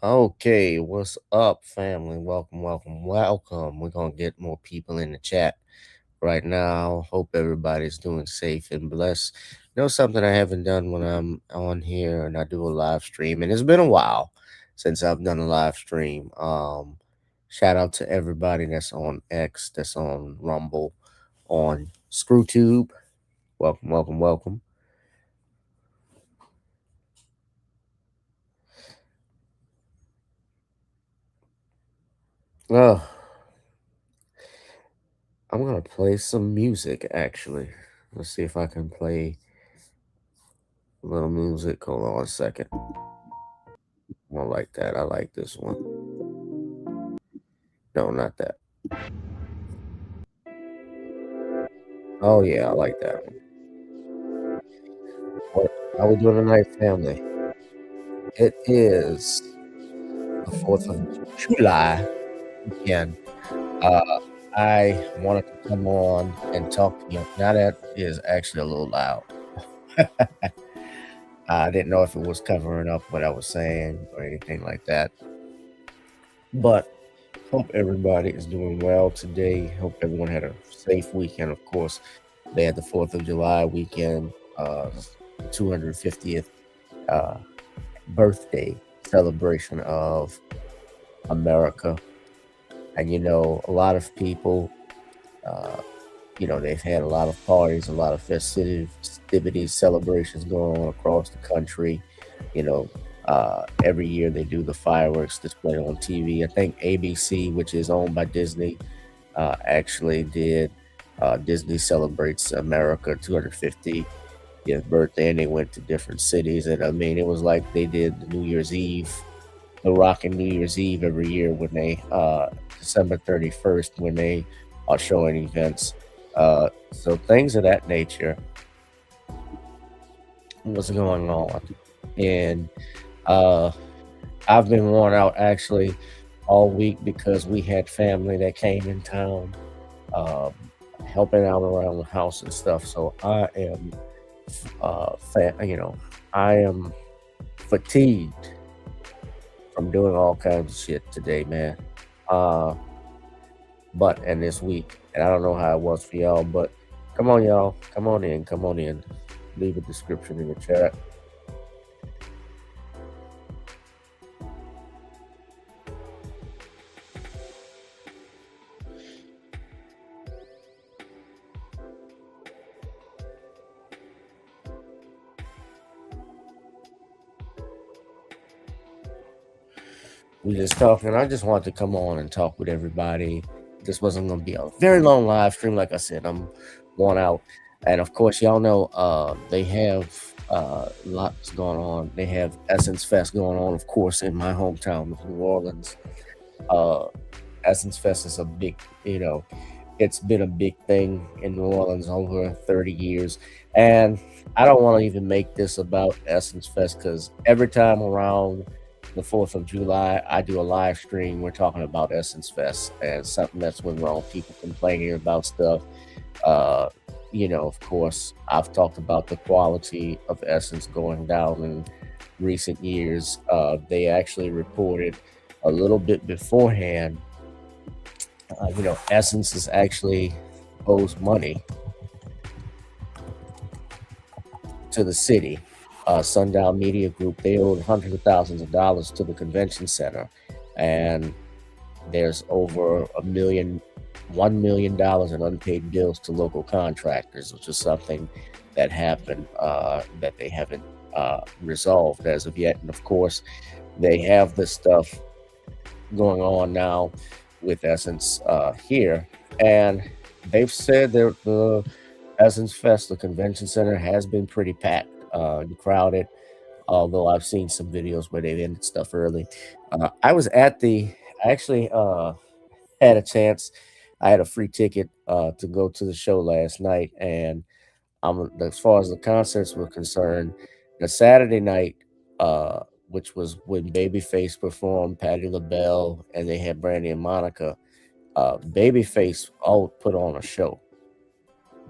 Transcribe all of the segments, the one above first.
Okay, what's up, family? Welcome, welcome, welcome. We're gonna get more people in the chat right now. Hope everybody's doing safe and blessed. You know something I haven't done when I'm on here and I do a live stream, and it's been a while since I've done a live stream. Shout out to everybody that's on X, that's on Rumble, on ScrewTube. Welcome, welcome, welcome. Oh, I'm gonna play some music actually. Let's see if I can play a little music. Hold on a second. I don't like that. I like this one. No, not that. Oh yeah, I like that one. What are we doing tonight, family? It is the 4th of July weekend. Uh, I wanted to come on and talk to you. Now that is actually a little loud. I didn't know if it was covering up what I was saying or anything like that. But hope everybody is doing well today. Hope everyone had a safe weekend. Of course, they had the 4th of July weekend, 250th uh, birthday celebration of America. And, a lot of people, uh, they've had a lot of parties, a lot of festivities, celebrations going on across the country. Every year they do the fireworks display on TV. I think ABC, which is owned by Disney, actually did Disney Celebrates America 250th birthday, and they went to different cities. And I mean, it was like they did the New Year's Eve, the Rockin' New Year's Eve every year when they, December 31st, when they are showing events. So things of that nature was going on. And uh, I've been worn out actually all week because we had family that came in town, um, helping out around the house and stuff. So I am, I am fatigued from doing all kinds of shit today, man. Uh, and this week, and I don't know how it was for y'all, but come on, y'all, come on in. Leave a description in the chat. We just talking. I just wanted to come on and talk with everybody. This wasn't going to be a very long live stream. Like I said, I'm worn out. And of course, y'all know they have lots going on. They have Essence Fest going on, of course, in my hometown of New Orleans. Uh, Essence Fest is a big, it's been a big thing in New Orleans over 30 years. And I don't want to even make this about Essence Fest because every time around the 4th of July, I do a live stream. We're talking about Essence Fest and something that's went wrong, people complaining about stuff. Uh, of course, I've talked about the quality of Essence going down in recent years. They actually reported a little bit beforehand. Essence is actually owes money to the city. Sundown Media Group, they owed hundreds of thousands of dollars to the convention center, and there's over $1 million in unpaid bills to local contractors, which is something that happened that they haven't resolved as of yet. And of course, they have this stuff going on now with Essence here, and they've said that the Essence Fest, the convention center, has been pretty packed, and crowded. Although I've seen some videos where they've ended stuff early. I was at I actually had a chance. I had a free ticket to go to the show last night, and as far as the concerts were concerned, the Saturday night, which was when Babyface performed, Patti LaBelle, and they had Brandy and Monica. Babyface all put on a show.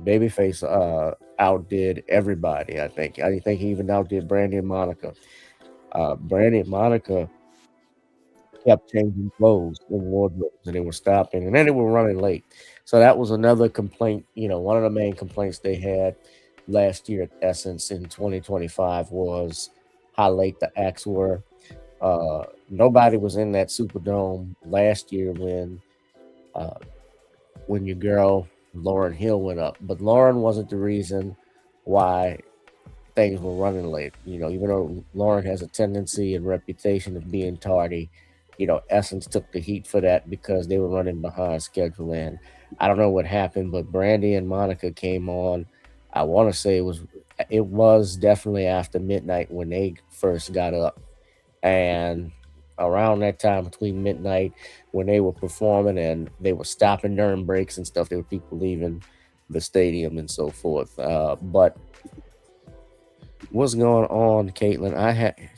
Babyface outdid everybody. I think he even outdid Brandy and Monica. Brandy and Monica. kept changing clothes and wardrobes, and they were stopping, and then they were running late. So that was another complaint. One of the main complaints they had last year at Essence in 2025 was how late the acts were. Nobody was in that Superdome last year uh, when your girl Lauren Hill went up, but Lauren wasn't the reason why things were running late. Even though Lauren has a tendency and reputation of being tardy, Essence took the heat for that because they were running behind schedule. And I don't know what happened, but Brandy and Monica came on. I want to say it was definitely after midnight when they first got up, and around that time between midnight when they were performing and they were stopping during breaks and stuff, there were people leaving the stadium and so forth. But what's going on, Caitlin?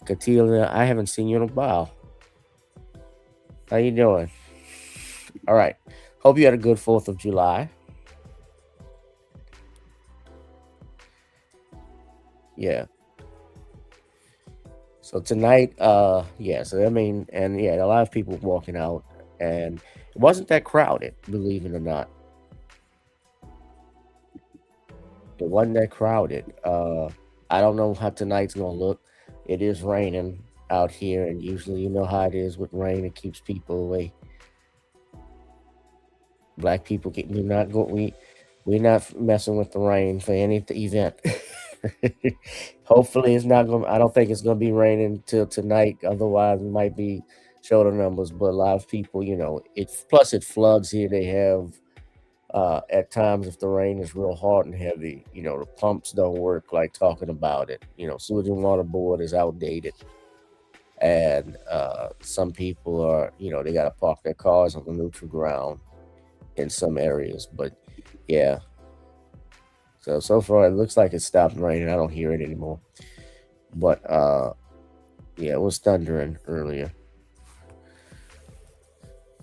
Katilia, I haven't seen you in a while. How you doing? All right. Hope you had a good 4th of July. Yeah. So tonight, yeah, so I mean, and yeah, a lot of people walking out, and it wasn't that crowded, believe it or not. It wasn't that crowded. I don't know how tonight's gonna look. It is raining out here, and usually you know how it is with rain, it keeps people away. Black people get we're not messing with the rain for any event. Hopefully it's not gonna I don't think it's gonna be raining till tonight. Otherwise it might be shorter numbers. But a lot of people, it plus it floods here. They have at times if the rain is real hard and heavy, the pumps don't work like talking about it. Sewage and water board is outdated. And some people are, they gotta park their cars on the neutral ground in some areas. But yeah. So far it looks like it's stopped raining. I don't hear it anymore. But yeah, it was thundering earlier.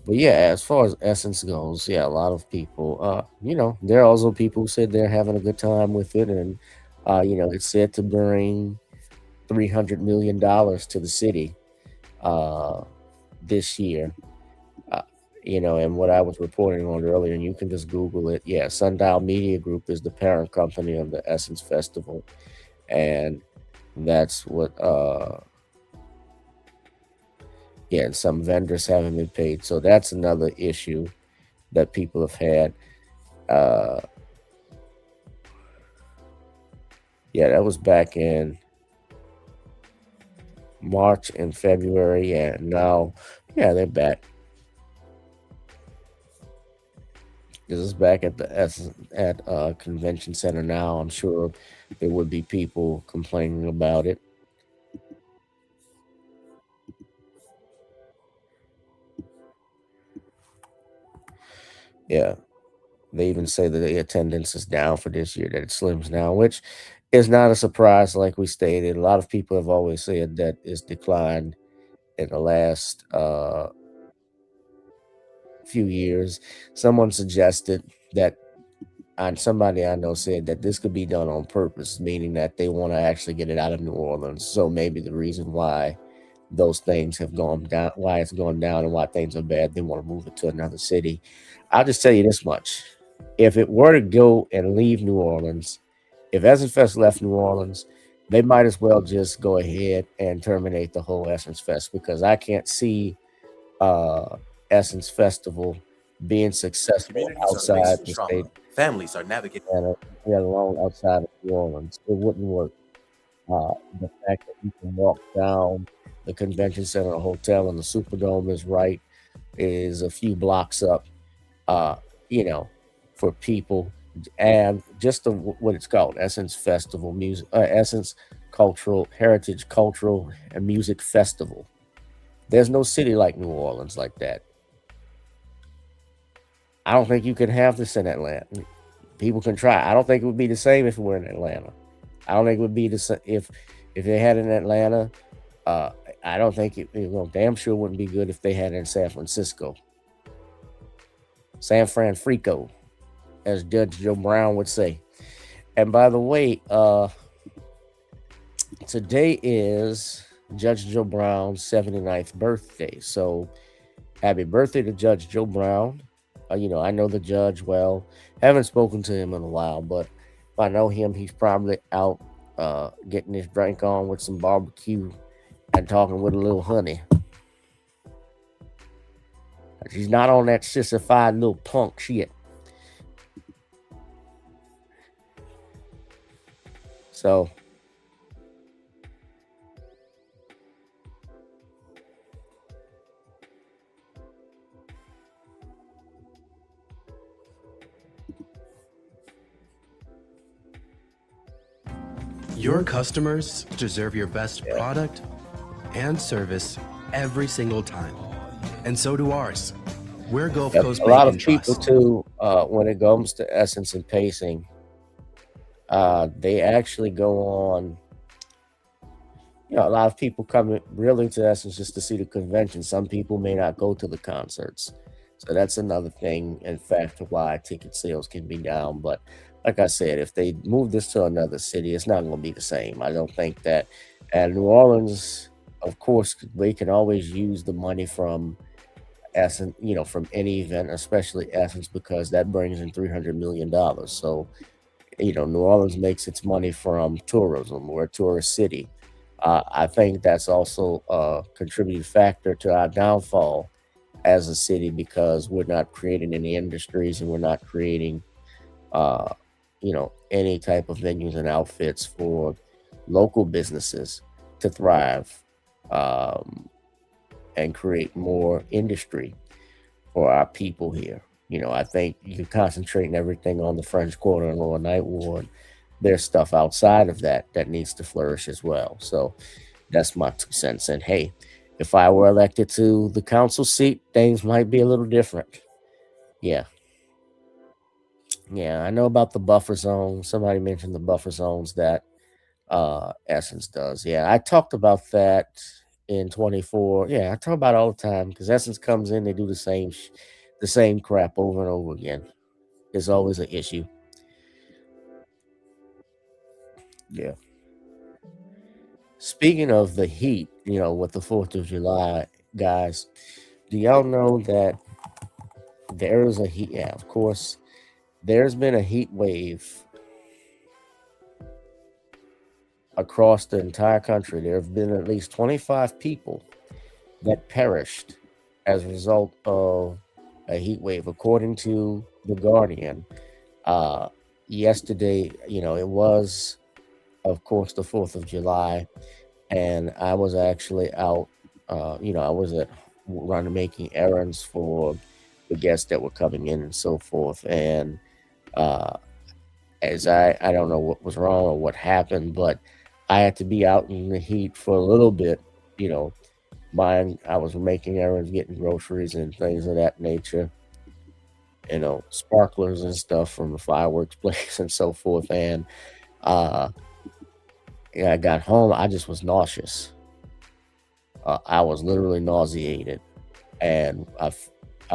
But yeah, as far as Essence goes, yeah, a lot of people, there are also people who said they're having a good time with it, and it's said to bring $300 million to the city uh, this year. Uh, and what I was reporting on earlier, and you can just Google it. Yeah, Sundial Media Group is the parent company of the Essence Festival, and that's what yeah, and some vendors haven't been paid. So that's another issue that people have had. Uh, yeah, that was back in March and February, and now, yeah, they're back. This is back at the convention center now. I'm sure there would be people complaining about it. Yeah, they even say that the attendance is down for this year, that it slims down, which is not a surprise. Like we stated, a lot of people have always said that it's declined in the last few years. Someone suggested that, and somebody I know said that this could be done on purpose, meaning that they want to actually get it out of New Orleans. So maybe the reason why those things have gone down, why it's gone down, and why things are bad, they want to move it to another city. I'll just tell you this much: if it were to go and leave New Orleans, if Essence Fest left New Orleans, they might as well just go ahead and terminate the whole Essence Fest, because I can't see uh, Essence Festival being successful Communities are outside facing the state, trauma. Families are navigating. and let alone outside of New Orleans. It wouldn't work. The fact that you can walk down the convention center hotel and the Superdome is a few blocks up. Uh, you know, for people, and just what it's called, Essence Festival Music, Essence Cultural Heritage Cultural and Music Festival. There's no city like New Orleans like that. I don't think you can have this in Atlanta. People can try. I don't think it would be the same if it were in Atlanta. I don't think it would be the same if they had it in Atlanta. Uh, I don't think damn sure wouldn't be good if they had it in San Francisco, San Francisco, as Judge Joe Brown would say. And by the way, today is Judge Joe Brown's 79th birthday. So happy birthday to Judge Joe Brown. I know the judge well. Haven't spoken to him in a while, but if I know him, he's probably out getting his drink on with some barbecue and talking with a little honey. He's not on that sissified little punk shit. So Your customers deserve your best yeah. product and service every single time. And so do ours. We're Gulf Yep. Coast A lot Bank of and people Trust. too, when it comes to Essence and Pacing, they actually go on. A lot of people come really to Essence just to see the convention. Some people may not go to the concerts. So that's another thing and factor why ticket sales can be down. But like I said, if they move this to another city, it's not going to be the same. I don't think that. And New Orleans, of course, they can always use the money from Essence, from any event, especially Essence, because that brings in $300 million. So, New Orleans makes its money from tourism. We're a tourist city. I think that's also a contributing factor to our downfall as a city because we're not creating any industries and we're not creating, uh, any type of venues and outfits for local businesses to thrive um, and create more industry for our people here. I think you concentrating everything on the French Quarter and Lower Ninth Ward. There's stuff outside of that needs to flourish as well. So that's my 2 cents. And hey, if I were elected to the council seat, things might be a little different. Yeah. Yeah. I know about the buffer zone. Somebody mentioned the buffer zones that Essence does. Yeah. I talked about that in 24. Yeah. I talk about it all the time because Essence comes in, they do the same crap over and over again. There's always an issue. Yeah. Speaking of the heat, with the 4th of July, guys, do y'all know that there is a heat? Yeah, of course, there's been a heat wave across the entire country. There have been at least 25 people that perished as a result of a heat wave, according to The Guardian. Uh, Yesterday, it was, of course, the 4th of July, and I was actually out. I was at running making errands for the guests that were coming in and so forth. And uh, as I don't know what was wrong or what happened, but I had to be out in the heat for a little bit. You know, I was making errands, getting groceries and things of that nature. Sparklers and stuff from the fireworks place and so forth. And uh, yeah, I got home. I just was nauseous. I was literally nauseated, and I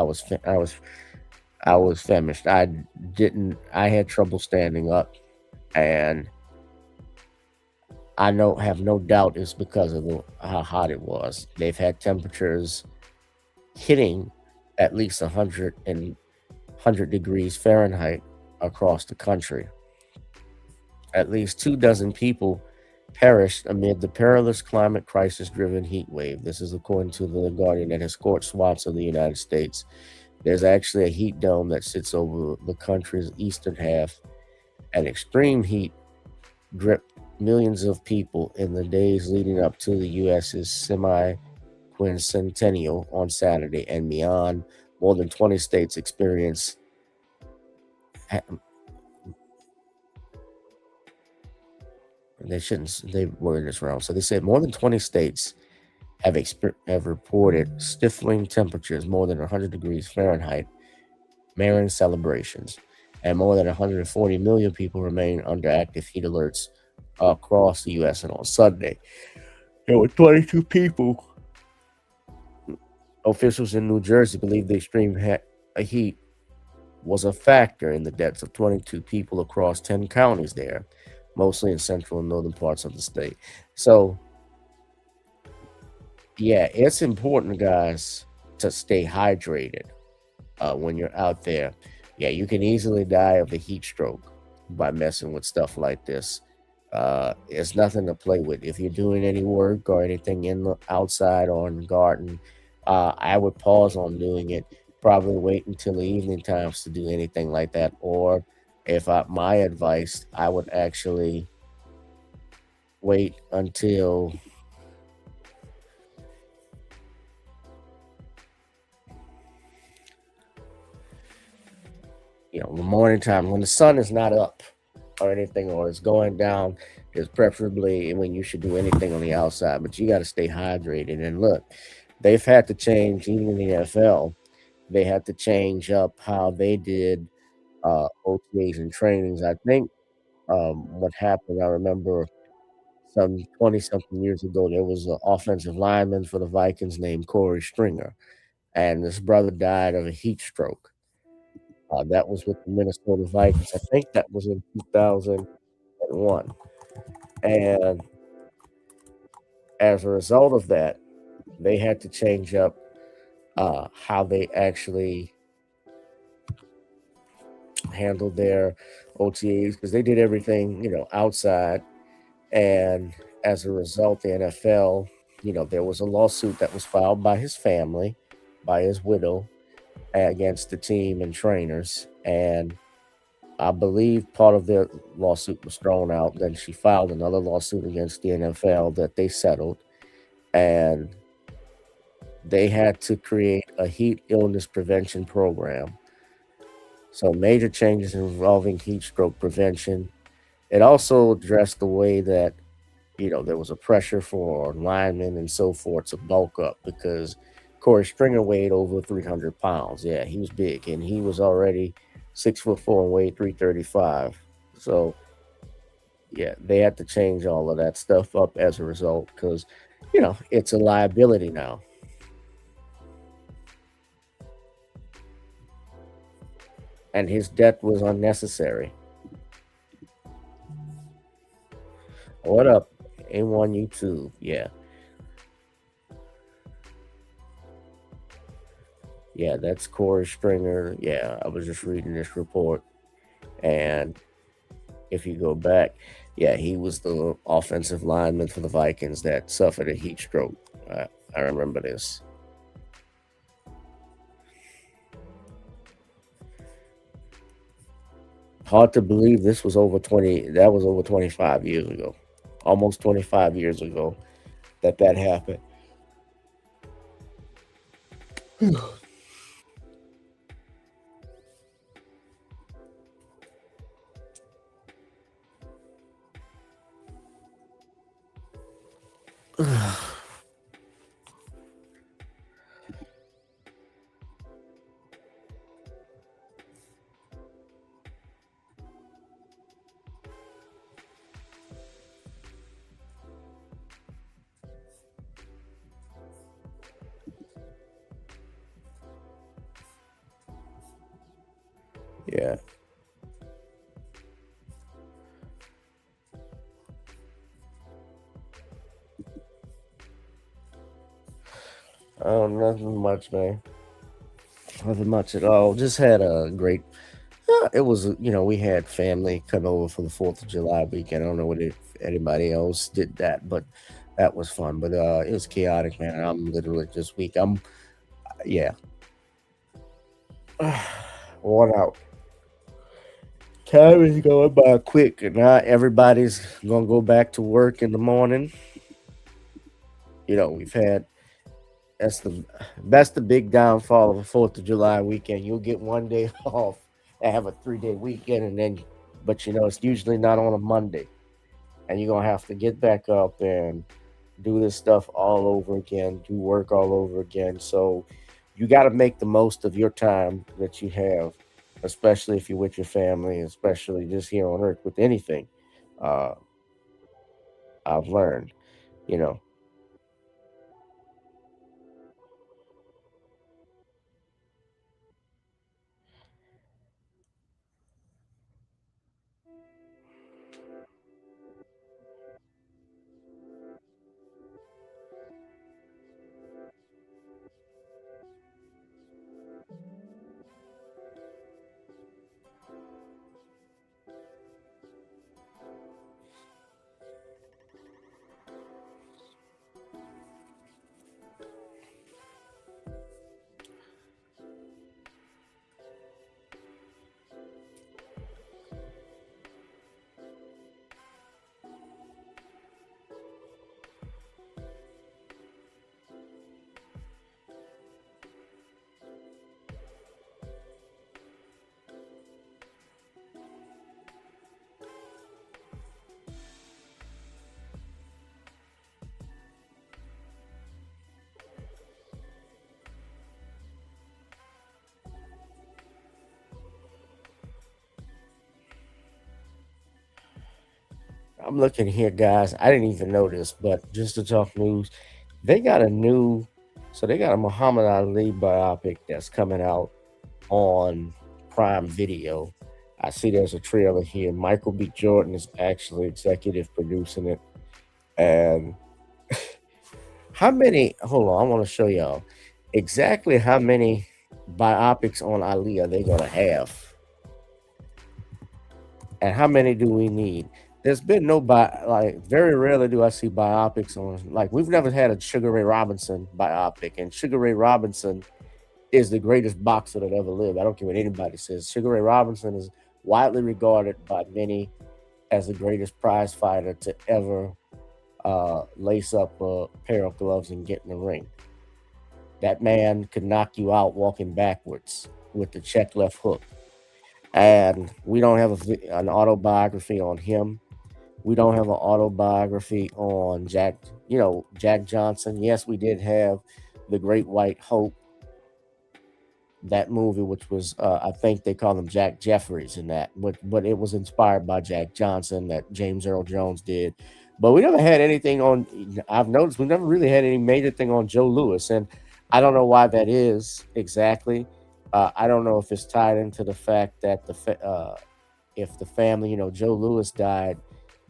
was fa- I was famished. I had trouble standing up, and I know have no doubt it's because of how hot it was. They've had temperatures hitting at least 100 degrees Fahrenheit across the country. At least 2 dozen people perished amid the perilous climate crisis driven heat wave. This is according to The Guardian that has scorched swaths of the United States. There's actually a heat dome that sits over the country's eastern half, and extreme heat gripped millions of people in the days leading up to the U.S.'s semi-quincentennial on Saturday and beyond. More than 20 states experienced. They worded this wrong. So they said more than 20 states have reported stifling temperatures more than 100 degrees Fahrenheit, mirroring celebrations, and more than 140 million people remain under active heat alerts across the U.S. And on Sunday, there were 22 people. Officials in New Jersey believe the extreme heat was a factor in the deaths of 22 people across 10 counties there, mostly in central and northern parts of the state. So Yeah, it's important, guys, to stay hydrated when you're out there. Yeah, you can easily die of a heat stroke by messing with stuff like this. It's nothing to play with. If you're doing any work or anything in the outside or in the garden, I would pause on doing it. Probably wait until the evening times to do anything like that. Or if my advice, I would actually wait until the morning time when the sun is not up or anything, or it's going down, is preferably when you should do anything on the outside. But you got to stay hydrated. And look, they've had to change, even in the NFL, they had to change up how they did OTAs and trainings. I think what happened, I remember some 20 something years ago, there was an offensive lineman for the Vikings named Corey Stringer, and his brother died of a heat stroke. That was with the Minnesota Vikings. I think that was in 2001. And as a result of that, they had to change up how they actually handled their OTAs because they did everything, outside. And as a result, the NFL, there was a lawsuit that was filed by his family, by his widow, against the team and trainers. And I believe part of their lawsuit was thrown out. Then she filed another lawsuit against the NFL that they settled. And they had to create a heat illness prevention program. So major changes involving heat stroke prevention. It also addressed the way that, there was a pressure for linemen and so forth to bulk up because Corey Stringer weighed over 300 pounds. Yeah, he was big and he was already 6'4" and weighed 335. So yeah, they had to change all of that stuff up as a result because, it's a liability now. And his death was unnecessary. What up? A1 YouTube. Yeah. Yeah, that's Corey Stringer. Yeah, I was just reading this report. And if you go back, yeah, he was the offensive lineman for the Vikings that suffered a heat stroke. I remember this. Hard to believe this was over 20, that was over 25 years ago. Almost 25 years ago that happened. Yeah. Oh, nothing much, man. Nothing much at all. Just had a great. It was, we had family come over for the 4th of July weekend. I don't know if anybody else did that, but that was fun. But it was chaotic, man. I'm literally just weak. Yeah, worn out. Time is going by quick, and now everybody's gonna go back to work in the morning. We've had that's the big downfall of a 4th of July weekend. You'll get one day off and have a 3-day weekend, and then, but it's usually not on a Monday, and you're gonna have to get back up and do this stuff all over again, do work all over again. So you got to make the most of your time that you have, especially if you're with your family, especially just here on Earth with anything. Uh, I've learned, you know, I'm looking here, guys. I didn't even know this, but just to talk news, they got a new, so they got a Muhammad Ali biopic that's coming out on Prime Video. I see there's a trailer here. Michael B. Jordan is actually executive producing it. And how many, hold on, I want to show y'all exactly how many biopics on Ali are they going to have? And how many do we need? There's been no like very rarely do I see biopics on, like we've never had a Sugar Ray Robinson biopic, and Sugar Ray Robinson is the greatest boxer that ever lived. I don't care what anybody says. Sugar Ray Robinson is widely regarded by many as the greatest prize fighter to ever lace up a pair of gloves and get in the ring. That man could knock you out walking backwards with the check left hook. And we don't have an autobiography on him. We don't have an autobiography on Jack Johnson. Yes, we did have The Great White Hope, that movie, which was I think they call him Jack Jeffries in that, but it was inspired by Jack Johnson that James Earl Jones did. But we never had anything on. I've noticed we never really had any major thing on Joe Louis, and I don't know why that is exactly. I don't know if it's tied into the fact that if the family, Joe Louis died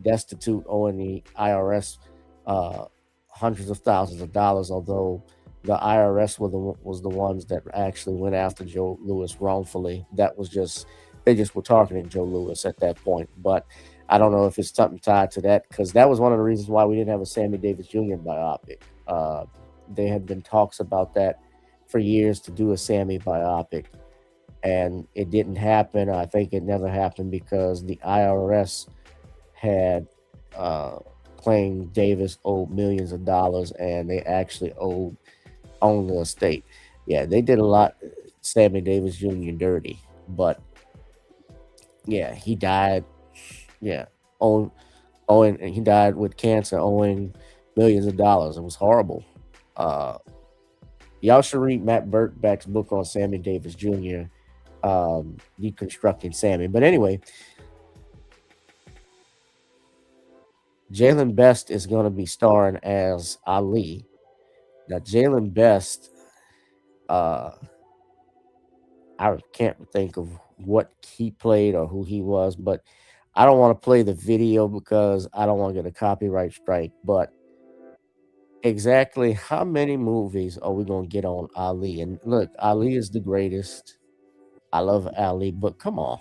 destitute, owing the IRS uh, hundreds of thousands of dollars, although the IRS was the ones that actually went after Joe Louis wrongfully. That was just they just were targeting Joe Louis at that point. But I don't know if it's something tied to that, because that was one of the reasons why we didn't have a Sammy Davis Jr. biopic. There had been talks about that for years to do a Sammy biopic, and it didn't happen. I think it never happened because the IRS had claimed Davis owed millions of dollars, and they actually owned the estate. Yeah, they did a lot Sammy Davis Jr. dirty, but yeah, he died. Yeah, own owing he died with cancer, owing millions of dollars. It was horrible. Uh, y'all should read Matt Burtback's book on Sammy Davis Jr. Deconstructing Sammy. But anyway, Jalen Best is going to be starring as Ali. Now, Jalen Best, uh, I can't think of what he played or who he was, but I don't want to play the video because I don't want to get a copyright strike. But exactly how many movies are we going to get on Ali? And look, Ali is the greatest. I love Ali, but come on.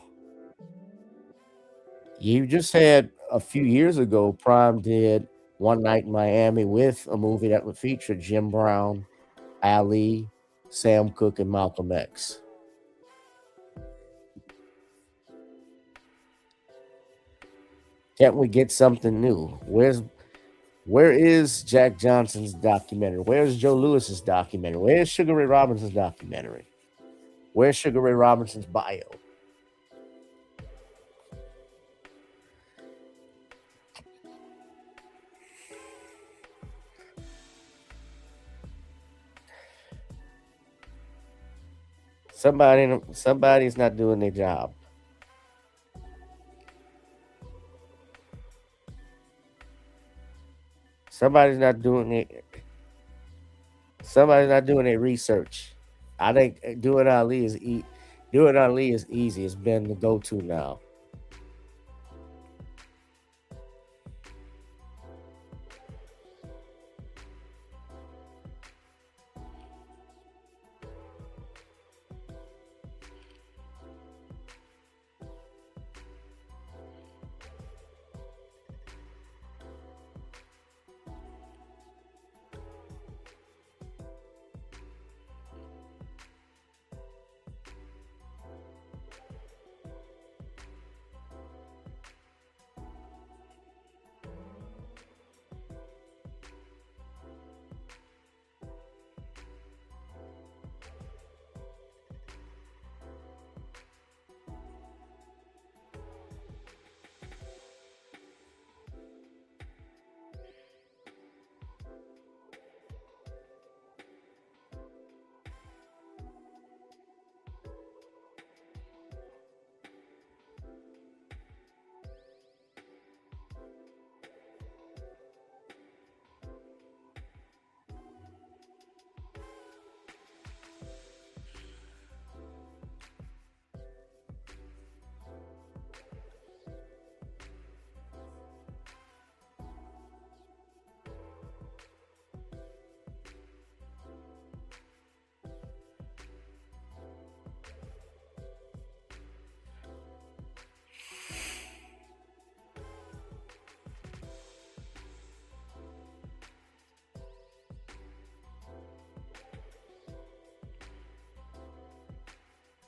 You just had a few years ago, Prime did One Night in Miami with a movie that would feature Jim Brown, Ali, Sam Cooke, and Malcolm X. Can't we get something new? Where is Jack Johnson's documentary? Where's Joe Louis's documentary? Where's Sugar Ray Robinson's documentary? Where's Sugar Ray Robinson's bio? Somebody's not doing their job. Somebody's not doing it. Somebody's not doing their research. I think doing Ali is easy. It's been the go-to now.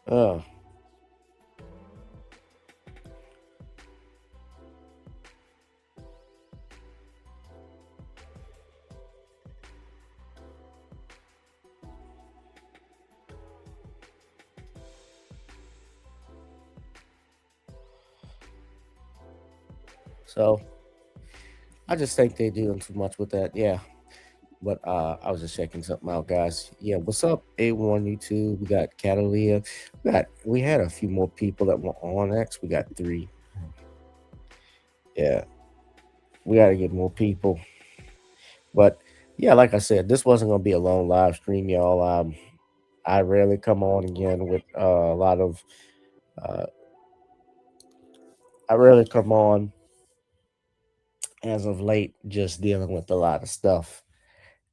Uh, so I just think they're doing too much with that. Yeah. But I was just checking something out, guys. Yeah, what's up, A1 YouTube? We got Catalia. We had a few more people that were on X. We got 3. Yeah, we gotta get more people. But yeah, like I said, this wasn't gonna be a long live stream, y'all. I rarely come on again with a lot of uh I rarely come on as of late, just dealing with a lot of stuff.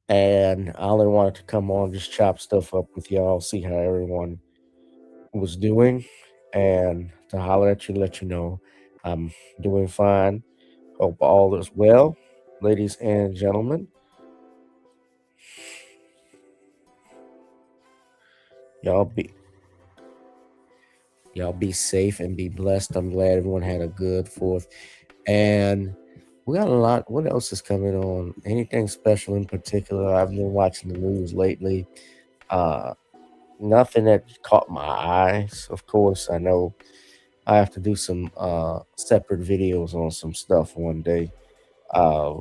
And I only wanted to come on, just chop stuff up with y'all, see how everyone was doing, and to holler at you, let you know I'm doing fine. Hope all is well, ladies and gentlemen. Y'all be y'all be safe and be blessed. I'm glad everyone had a good fourth, and we got a lot. What else is coming on? Anything special in particular? I've been watching the news lately. Uh, Nothing that caught my eyes. Of course, I know I have to do some separate videos on some stuff one day. Uh,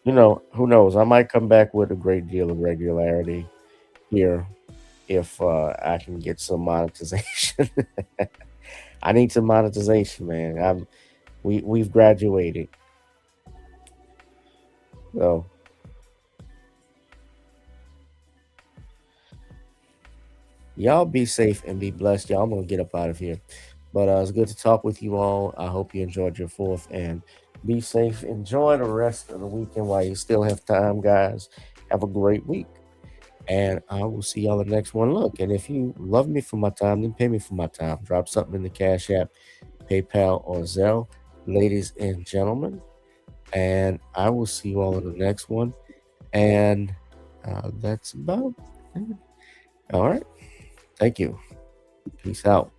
who knows? I might come back with a great deal of regularity here if I can get some monetization. I need some monetization, man. We've graduated, so y'all be safe and be blessed. Y'all, I'm gonna get up out of here. But it's good to talk with you all. I hope you enjoyed your fourth and be safe. Enjoy the rest of the weekend while you still have time, guys. Have a great week. And I will see y'all the next one. Look, and if you love me for my time, then pay me for my time. Drop something in the Cash App, PayPal, or Zelle, ladies and gentlemen. And I will see you all in the next one. And that's about it. All right. Thank you. Peace out.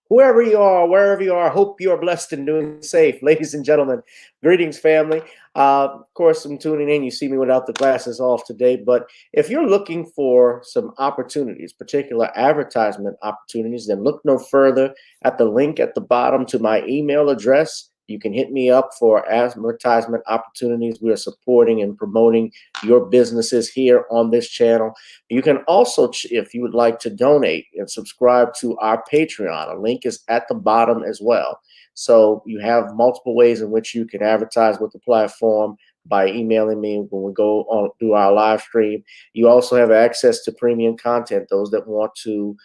Whoever you are, wherever you are, hope you are blessed and doing safe. Ladies and gentlemen, greetings, family. Of course, I'm tuning in. You see me without the glasses off today. But if you're looking for some opportunities, particular advertisement opportunities, then look no further at the link at the bottom to my email address. You can hit me up for advertisement opportunities. We are supporting and promoting your businesses here on this channel. You can also, if you would like to donate and subscribe to our Patreon, a link is at the bottom as well. So you have multiple ways in which you can advertise with the platform by emailing me when we go on do our live stream. You also have access to premium content, those that want to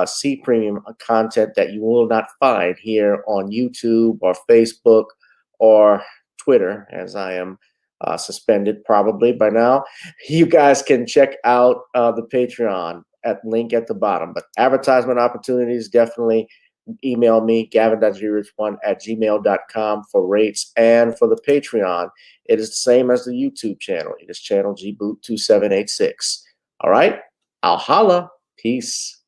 see premium content that you will not find here on YouTube or Facebook or Twitter, as I am suspended probably by now. You guys can check out the Patreon at link at the bottom. But advertisement opportunities, definitely email me, gavin.grich1@gmail.com for rates. And for the Patreon, it is the same as the YouTube channel. It is channel gboot2786. All right, I'll holla. Peace.